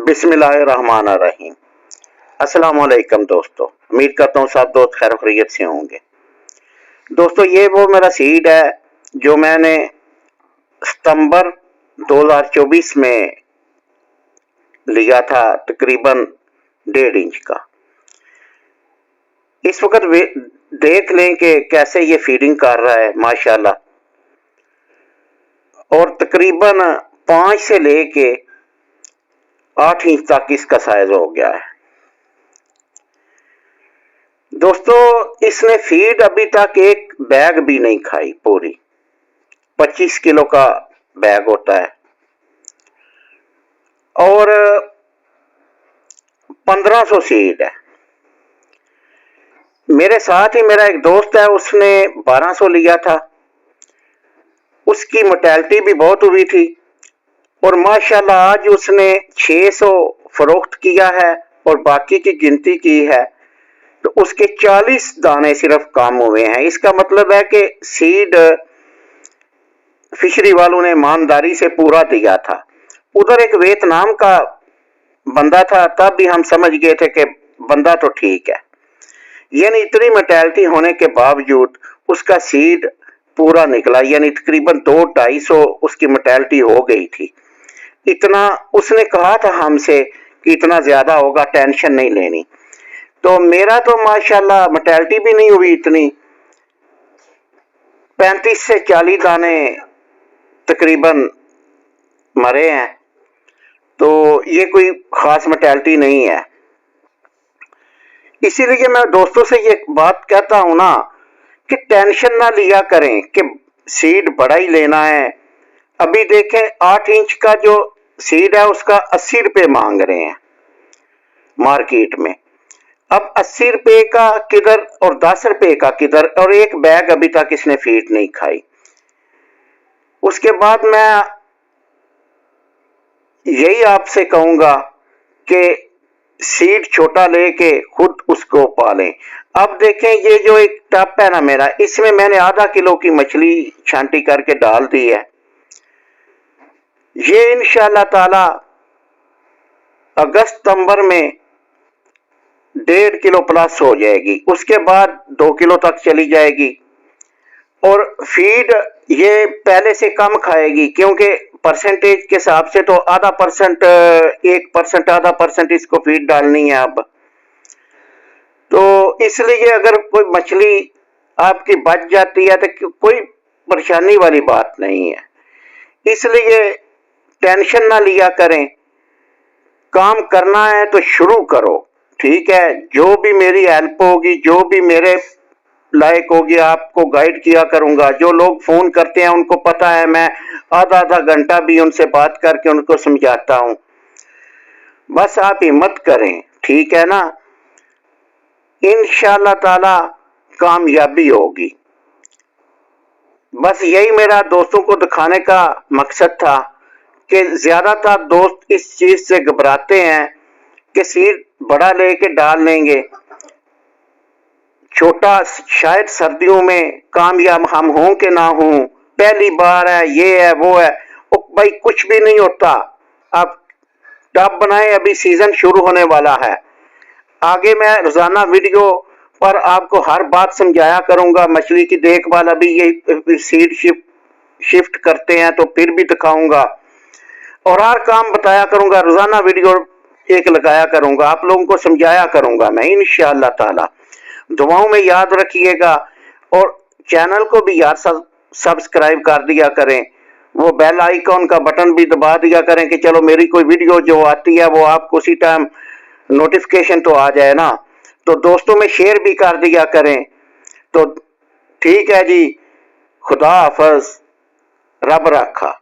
बिस्मिल्लाहिर्रहमानिर्रहीम। अस्सलाम वालेकुम दोस्तों, उम्मीद करता हूँ सब दोस्त खैर खैरियत से होंगे। दोस्तों, ये वो मेरा सीड है जो मैंने सितंबर 2024 में लिया था, तकरीबन 1.5 इंच का। इस वक्त देख लें कि कैसे ये फीडिंग कर रहा है माशाल्लाह, और तकरीबन 5 से लेके 8 इंच तक इसका साइज हो गया है। दोस्तों, इसने फीड अभी तक एक बैग भी नहीं खाई पूरी। 25 किलो का बैग होता है और 1500 सीड है। मेरे साथ ही मेरा एक दोस्त है, उसने 1200 लिया था। उसकी मोर्टेलिटी भी बहुत हुई थी और माशाल्लाह आज उसने 600 फरोख्त किया है और बाकी की गिनती की है तो उसके 40 दाने सिर्फ कम हुए हैं। इसका मतलब है कि सीड फिशरी वालों ने ईमानदारी से पूरा दिया था। उधर एक वियतनाम का बंदा था, तब भी हम समझ गए थे कि बंदा तो ठीक है, यानी इतनी मोर्टेलिटी होने के बावजूद उसका सीड पूरा निकला, यानी तकरीबन 200-250 उसकी मोर्टेलिटी हो गई थी। इतना उसने कहा था हमसे कि इतना ज्यादा होगा, टेंशन नहीं लेनी। तो मेरा तो माशाल्लाह मोर्टेलिटी भी नहीं हुई इतनी, 35 से 40 दाने तकरीबन मरे हैं। तो ये कोई खास मोर्टेलिटी नहीं है। इसीलिए मैं दोस्तों से ये बात कहता हूं ना कि टेंशन ना लिया करें कि सीड बड़ा ही लेना है। अभी देखें 8 इंच का जो सीड है उसका 80 रुपए मांग रहे हैं मार्केट में। अब 80 रुपए का किधर और 10 रुपए का किधर, और एक बैग अभी तक इसने फीड नहीं खाई। उसके बाद मैं यही आपसे कहूंगा कि सीड छोटा लेके खुद उसको पालें। अब देखें ये जो एक टप है ना मेरा, इसमें मैंने आधा किलो की मछली छांटी करके डाल दी है। ये इंशाल्लाह ताला अगस्त सितंबर में 1.5 किलो प्लस हो जाएगी, उसके बाद 2 किलो तक चली जाएगी। और फीड ये पहले से कम खाएगी क्योंकि परसेंटेज के हिसाब से तो आधा परसेंट 1% आधा परसेंट इसको फीड डालनी है। अब तो इसलिए अगर कोई मछली आपकी बच जाती है तो कोई परेशानी वाली बात नहीं है। इसलिए टेंशन ना लिया करें, काम करना है तो शुरू करो, ठीक है। जो भी मेरी हेल्प होगी, जो भी मेरे लायक होगी, आपको गाइड किया करूंगा। जो लोग फोन करते हैं उनको पता है मैं आधा आधा घंटा भी उनसे बात करके उनको समझाता हूं। बस आप हिम्मत करें, ठीक है ना। इंशाल्लाह ताला कामयाबी होगी। बस यही मेरा दोस्तों को दिखाने का मकसद था कि ज्यादातर दोस्त इस चीज से घबराते हैं कि सीड बड़ा लेके डाल लेंगे, छोटा शायद सर्दियों में कामयाब हम हों कि ना हों, पहली बार है, ये है वो है। भाई कुछ भी नहीं होता। आप टब बनाएं, अभी सीजन शुरू होने वाला है। आगे मैं रोजाना वीडियो पर आपको हर बात समझाया करूंगा। मछली की देखभाल अभी ये सीड शिफ्ट करते हैं तो फिर भी दिखाऊंगा और हर काम बताया करूंगा। रोजाना वीडियो एक लगाया करूंगा, आप लोगों को समझाया करूंगा मैं इंशाअल्लाह ताला। दुआओं में याद रखिएगा और चैनल को भी यार सब्सक्राइब कर दिया करें। वो बेल आइकॉन का बटन भी दबा दिया करें कि चलो मेरी कोई वीडियो जो आती है वो आपको उसी टाइम नोटिफिकेशन तो आ जाए ना। तो दोस्तों में शेयर भी कर दिया करें। तो ठीक है जी, खुदा हाफिज, रब रखा।